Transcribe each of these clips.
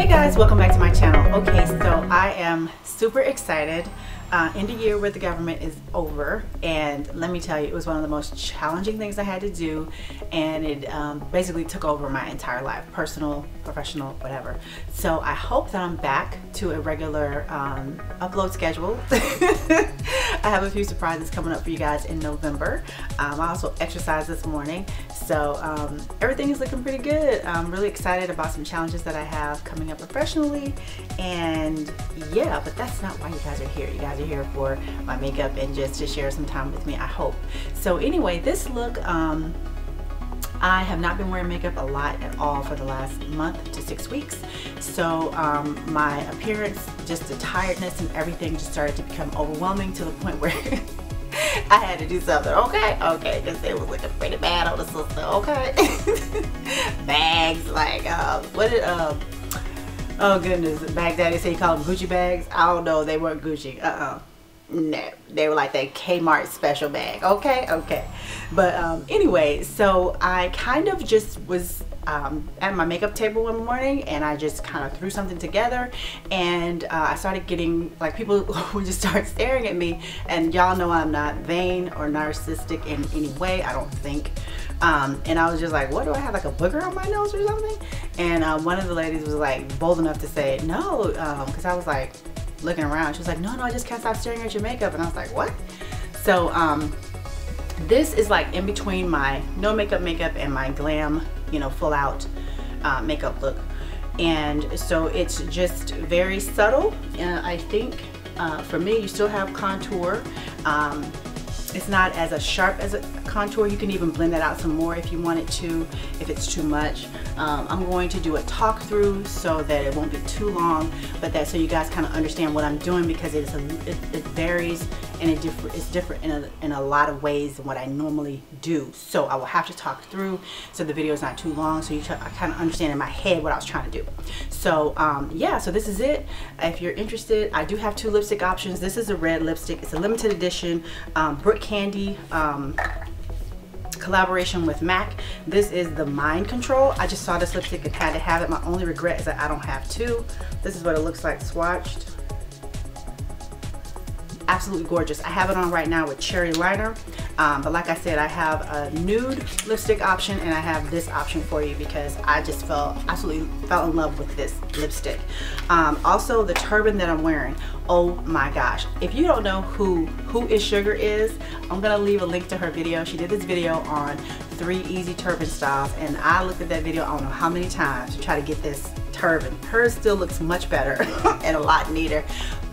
Hey guys, welcome back to my channel. Okay, so I am super excited. End of year with the government is over, and let me tell you, it was one of the most challenging things I had to do, and it basically took over my entire life, personal, professional, whatever. So I hope that I'm back to a regular upload schedule. I have a few surprises coming up for you guys in November. I also exercised this morning, so everything is looking pretty good. I'm really excited about some challenges that I have coming up professionally, and yeah, but that's not why you guys are here. You guys are here for my makeup and just to share some time with me, I hope. So anyway, this look, I have not been wearing makeup a lot at all for the last month to 6 weeks. So my appearance, just the tiredness and everything just started to become overwhelming to the point where I had to do something. Okay, because it was looking pretty bad on the sister. Okay. Bags, like oh goodness, Bag Daddy say you call them Gucci bags. I don't know, they weren't Gucci. No, they were like that Kmart special bag. Okay. But anyway, so I kind of just was at my makeup table one morning, and I just kind of threw something together, and I started getting, like, people would just start staring at me, and y'all know I'm not vain or narcissistic in any way, I don't think. And I was just like, what do I have, like a booger on my nose or something? And one of the ladies was like bold enough to say no, because I was like looking around. She was like, no, I just can't stop staring at your makeup. And I was like, what? So this is like in between my no makeup and my glam, you know, full out makeup look. And so it's just very subtle. I think for me, you still have contour. It's not as sharp as a contour. You can even blend that out some more if you wanted to, if it's too much. I'm going to do a talk through so that it won't be too long, but that so you guys kind of understand what I'm doing, because it varies and it's different in a lot of ways than what I normally do. So I will have to talk through so the video is not too long, so I kind of understand in my head what I was trying to do. So yeah, so this is it. If you're interested, I do have 2 lipstick options. This is a red lipstick. It's a limited edition Brick Candy collaboration with MAC. This is the Mind Control. I just saw this lipstick and had to have it. My only regret is that I don't have 2. This is what it looks like swatched. Absolutely gorgeous. I have it on right now with cherry liner, but like I said, I have a nude lipstick option and I have this option for you because I just absolutely fell in love with this lipstick. Also, the turban that I'm wearing, oh my gosh, if you don't know who is Sugar is, I'm gonna leave a link to her video. She did this video on 3 easy turban styles, and I looked at that video I don't know how many times to try to get this turban. Hers still looks much better and a lot neater.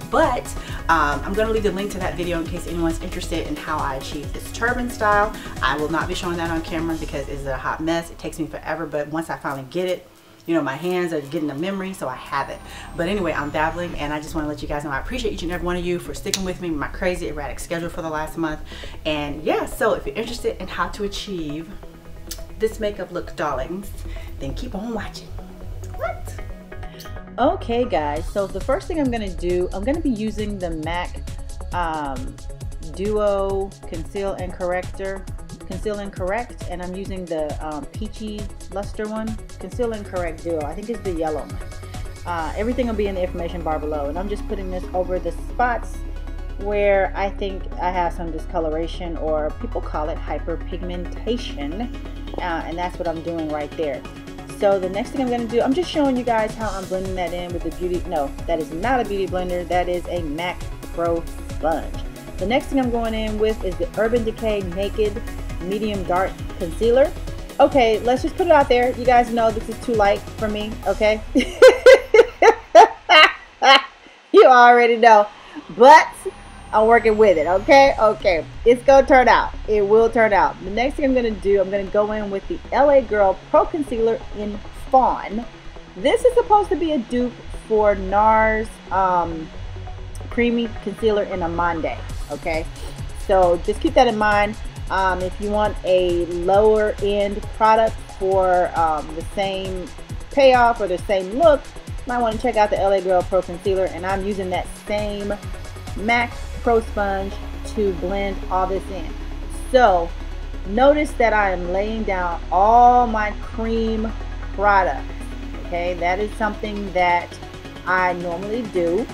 But I'm going to leave the link to that video in case anyone's interested in how I achieve this turban style. I will not be showing that on camera because it's a hot mess. It takes me forever, but once I finally get it, you know, my hands are getting a memory, so I have it. But anyway, I'm babbling, and I just want to let you guys know I appreciate each and every one of you for sticking with me, my crazy erratic schedule for the last month. And yeah, so if you're interested in how to achieve this makeup look, darlings, then keep on watching. What? Okay guys, so the first thing I'm going to do, I'm going to be using the MAC Duo Conceal and Correct, and I'm using the Peachy Luster one, Conceal and Correct Duo. I think it's the yellow one. Everything will be in the information bar below, and I'm just putting this over the spots where I think I have some discoloration, or people call it hyperpigmentation, and that's what I'm doing right there. So the next thing I'm going to do, I'm just showing you guys how I'm blending that in with the beauty, no, that is not a beauty blender, that is a MAC Pro sponge. The next thing I'm going in with is the Urban Decay Naked Medium Dark Concealer. Okay, let's just put it out there. You guys know this is too light for me, okay? You already know, but I'm working with it, okay? Okay, it's gonna turn out. It will turn out. The next thing I'm gonna do, I'm gonna go in with the LA Girl Pro Concealer in Fawn. This is supposed to be a dupe for NARS Creamy Concealer in Amande, okay? So just keep that in mind. If you want a lower end product for the same payoff or the same look, you might want to check out the LA Girl Pro Concealer, and I'm using that same MAC Pro sponge to blend all this in. So notice that I am laying down all my cream products. Okay, that is something that I normally do.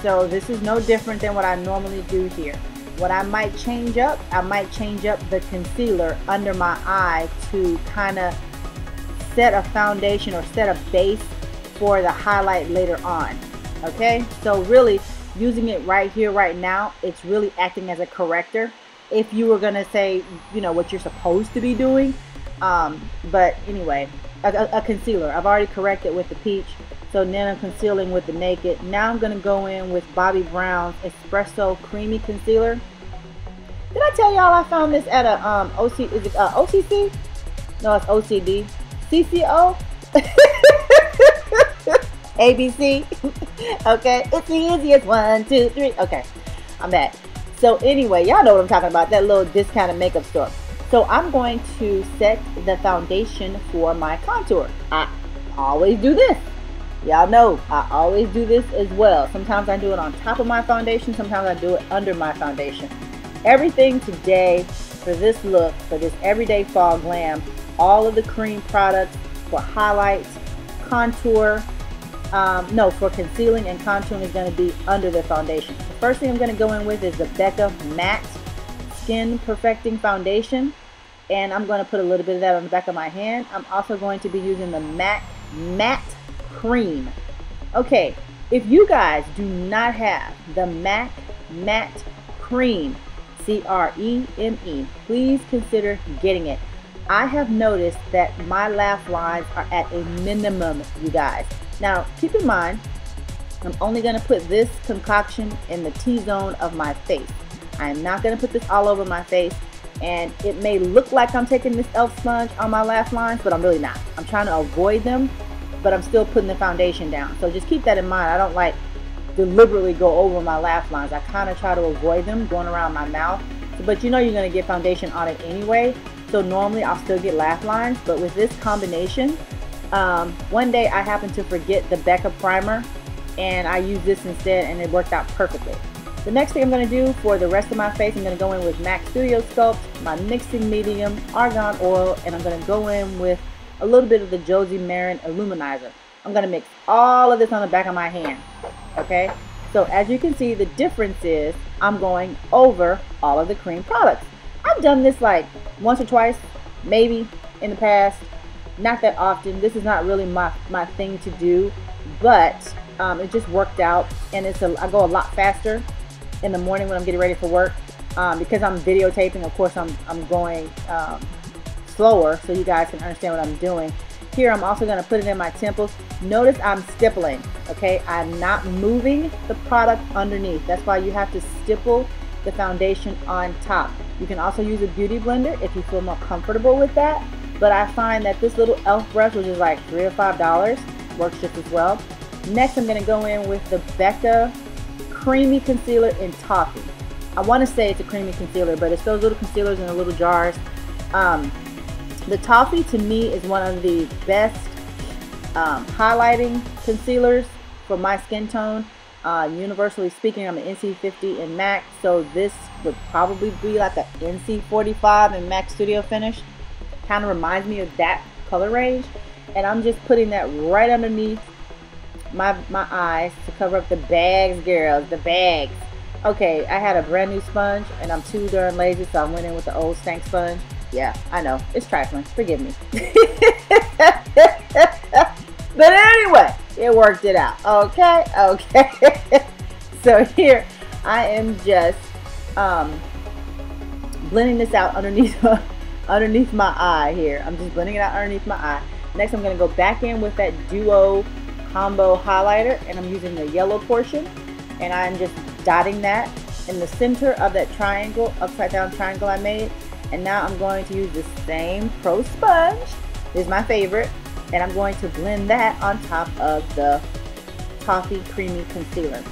So this is no different than what I normally do here. What I might change up, I might change up the concealer under my eye to kind of set a foundation or set a base for the highlight later on. Okay, so really using it right here, right now, it's really acting as a corrector. If you were gonna say, you know, what you're supposed to be doing, but anyway, a concealer. I've already corrected with the peach, so now I'm concealing with the naked. Now I'm gonna go in with Bobbi Brown's Espresso Creamy Concealer. Did I tell y'all I found this at a OTC? No, it's OCD. CCO. ABC. Okay, it's the easiest. 1, 2, 3. Okay, I'm back. So anyway, y'all know what I'm talking about, that little discounted makeup store. So I'm going to set the foundation for my contour. I always do this. Y'all know I always do this as well. Sometimes I do it on top of my foundation, sometimes I do it under my foundation. Everything today for this look, for this everyday fall glam, all of the cream products for highlights, contour, for concealing and contouring is going to be under the foundation. The first thing I'm going to go in with is the Becca Matte Skin Perfecting Foundation, and I'm going to put a little bit of that on the back of my hand. I'm also going to be using the MAC Matte Cream. Okay, if you guys do not have the MAC Matte Cream, C-R-E-M-E, please consider getting it. I have noticed that my laugh lines are at a minimum, you guys. Now, keep in mind, I'm only going to put this concoction in the T-zone of my face. I am not going to put this all over my face, and it may look like I'm taking this e.l.f. sponge on my laugh lines, but I'm really not. I'm trying to avoid them, but I'm still putting the foundation down. So just keep that in mind. I don't like deliberately go over my laugh lines. I kind of try to avoid them going around my mouth. So, but you know you're going to get foundation on it anyway. So normally I'll still get laugh lines, but with this combination, one day I happened to forget the Becca primer and I used this instead, and it worked out perfectly. The next thing I'm going to do for the rest of my face, I'm going to go in with MAC Studio Sculpt, my mixing medium, argan oil, and I'm going to go in with a little bit of the Josie Maran Illuminizer. I'm going to mix all of this on the back of my hand. Okay, so as you can see, the difference is I'm going over all of the cream products. I've done this like once or twice, maybe in the past, not that often. This is not really my thing to do, but it just worked out, and I go a lot faster in the morning when I'm getting ready for work, because I'm videotaping. Of course, I'm going slower so you guys can understand what I'm doing. Here I'm also going to put it in my temples. Notice I'm stippling. Okay, I'm not moving the product underneath. That's why you have to stipple the foundation on top. You can also use a beauty blender if you feel more comfortable with that, but I find that this little e.l.f. brush, which is like $3 or $5, works just as well. Next, I'm going to go in with the Becca Creamy Concealer in Toffee. I want to say it's a creamy concealer, but it's those little concealers in the little jars. The Toffee to me is one of the best highlighting concealers for my skin tone. Universally speaking, I'm an NC50 in MAC, so this would probably be like a NC45 in MAC Studio Finish. Kind of reminds me of that color range, and I'm just putting that right underneath my eyes to cover up the bags, girls, the bags. Okay, I had a brand new sponge and I'm too darn lazy, so I went in with the old stank sponge. Yeah, I know, it's trifling, forgive me. But anyway, it worked it out. Okay. So here I am just blending this out underneath my eye here. I'm just blending it out underneath my eye. Next, I'm going to go back in with that Duo Combo highlighter, and I'm using the yellow portion, and I'm just dotting that in the center of that triangle, upside down triangle I made. And now I'm going to use the same Pro sponge. This is my favorite, and I'm going to blend that on top of the Toffee Creamy Concealer.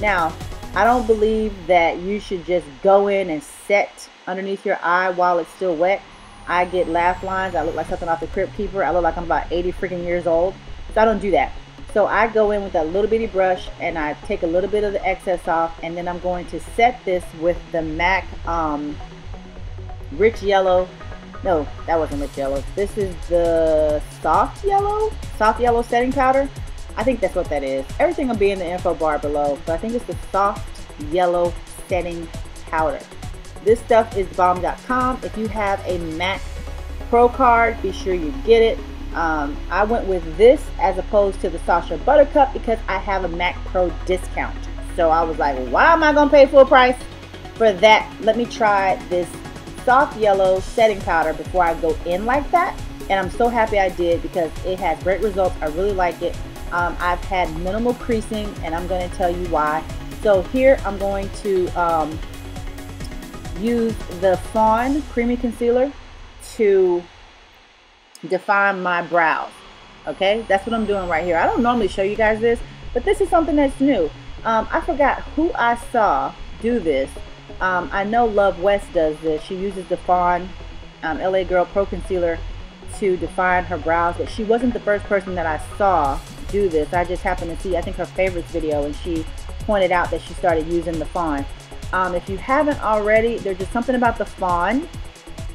Now, I don't believe that you should just go in and set underneath your eye while it's still wet. I get laugh lines. I look like something off the Crypt Keeper. I look like I'm about 80 freaking years old. So I don't do that. So I go in with that little bitty brush and I take a little bit of the excess off, and then I'm going to set this with the MAC Rich Yellow No, that wasn't rich yellow. This is the soft yellow setting powder. I think that's what that is. Everything will be in the info bar below, but I think it's the soft yellow setting powder. This stuff is bomb.com. If you have a MAC Pro card, be sure you get it. I went with this as opposed to the Sasha Buttercup because I have a MAC Pro discount. So I was like, why am I gonna pay full price for that? Let me try this soft yellow setting powder before I go in like that. And I'm so happy I did because it has great results. I really like it. I've had minimal creasing, and I'm going to tell you why. So here I'm going to use the Fawn Creamy Concealer to define my brows. Okay, that's what I'm doing right here. I don't normally show you guys this, but this is something that's new. I forgot who I saw do this. I know Love West does this. She uses the Fawn LA Girl Pro Concealer to define her brows, but she wasn't the first person that I saw do this. I just happened to see, I think, her favorites video, and she pointed out that she started using the Fawn. If you haven't already, there's just something about the Fawn.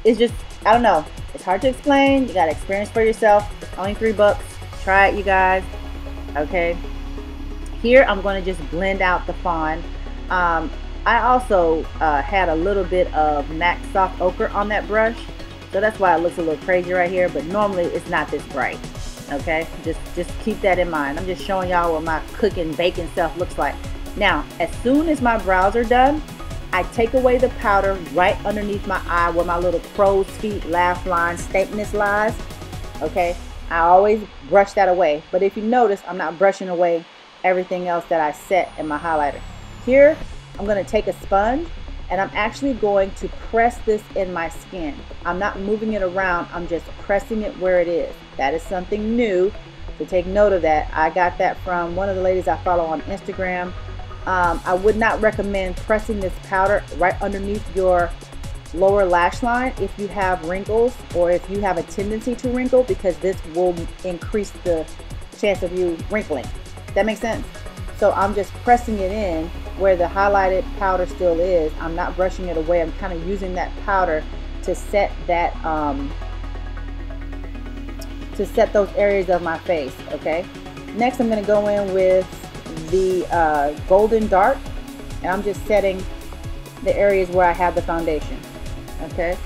It's just, I don't know, it's hard to explain. You gotta experience for yourself. It's only $3. Try it, you guys. Okay, here I'm going to just blend out the Fawn. I also had a little bit of MAC Soft Ochre on that brush, so that's why it looks a little crazy right here, but normally it's not this bright. Okay, just keep that in mind. I'm just showing y'all what my cooking, baking stuff looks like. Now, as soon as my brows are done, I take away the powder right underneath my eye where my little crow's feet laugh line stankness lies. Okay, I always brush that away, but if you notice, I'm not brushing away everything else that I set in my highlighter. Here, I'm going to take a sponge, and I'm actually going to press this in my skin. I'm not moving it around, I'm just pressing it where it is. That is something new, so take note of that. I got that from one of the ladies I follow on Instagram. I would not recommend pressing this powder right underneath your lower lash line if you have wrinkles or if you have a tendency to wrinkle, because this will increase the chance of you wrinkling. That makes sense? So I'm just pressing it in where the highlighted powder still is. I'm not brushing it away. I'm kind of using that powder to set that those areas of my face. Okay, next I'm going to go in with the Golden Dark, and I'm just setting the areas where I have the foundation. Okay,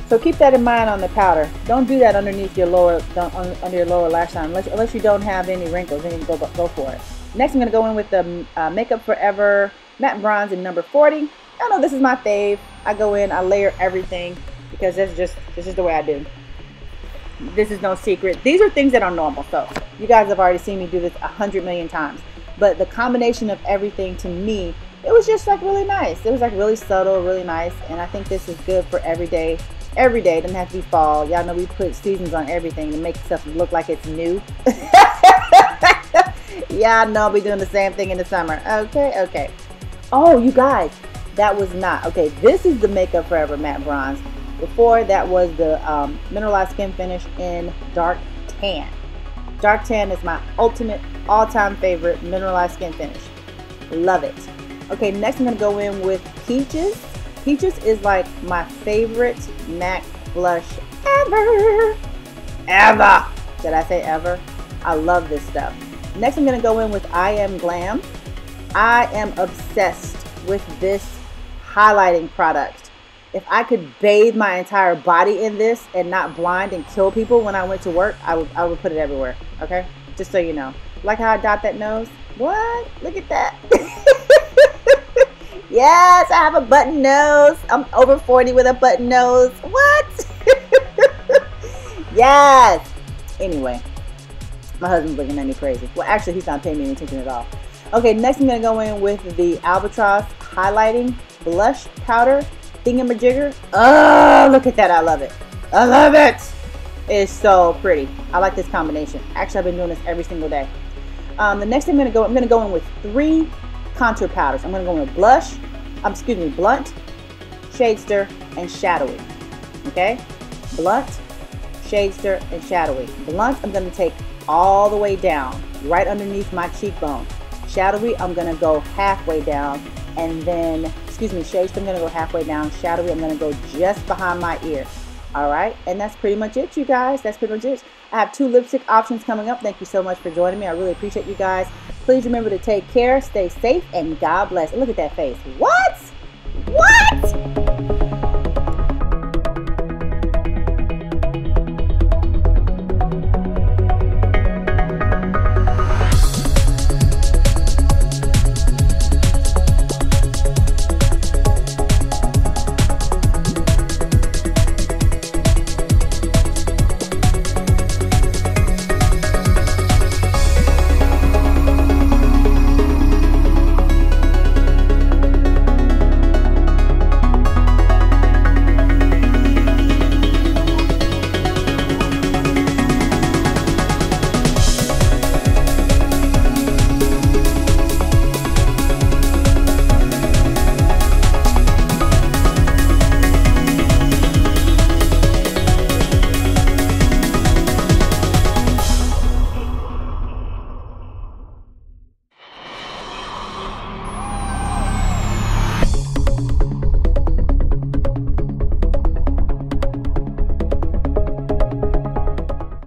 so keep that in mind on the powder. Don't do that underneath your lower, under your lower lash line unless you don't have any wrinkles. Then you can go for it. Next, I'm going to go in with the Makeup Forever Matte Bronze in number 40. I know this is my fave. I go in, I layer everything because this is the way I do. This is no secret. These are things that are normal. So you guys have already seen me do this 100 million times. But the combination of everything, to me, it was just like really nice. It was like really subtle, really nice. And I think this is good for every day. Every day. It doesn't have to be fall. Y'all know we put seasons on everything to make stuff look like it's new. Yeah, I know I'll be doing the same thing in the summer. Okay. Oh, you guys, that was not. Okay, this is the Makeup Forever Matte Bronze. Before, that was the Mineralized Skin Finish in Dark Tan. Dark Tan is my ultimate, all-time favorite Mineralized Skin Finish. Love it. Okay, next I'm going to go in with Peaches. Peaches is like my favorite MAC blush ever. Ever. Did I say ever? I love this stuff. Next, I'm going to go in with I Am Glam. I am obsessed with this highlighting product. If I could bathe my entire body in this and not blind and kill people when I went to work, I would put it everywhere. Okay? Just so you know. Like how I dot that nose? What? Look at that. Yes, I have a button nose. I'm over 40 with a button nose. What? Yes. Anyway. My husband's looking at me crazy. Well, actually, he's not paying me any attention at all. Okay, next I'm going to go in with the Albatross Highlighting Blush Powder Thingamajigger. Oh, look at that. I love it. I love it. It's so pretty. I like this combination. Actually, I've been doing this every single day. The next thing I'm going to go in with 3 contour powders. I'm going to go in with blunt, shadester, and shadowy. Okay? Blunt, shadester, and shadowy. Blunt, I'm going to take all the way down, right underneath my cheekbone. Shadowy, I'm going to go halfway down, and then, shadester, I'm going to go halfway down. Shadowy, I'm going to go just behind my ear. All right, and that's pretty much it, you guys. That's pretty much it. I have 2 lipstick options coming up. Thank you so much for joining me. I really appreciate you guys. Please remember to take care, stay safe, and God bless. Look at that face. What?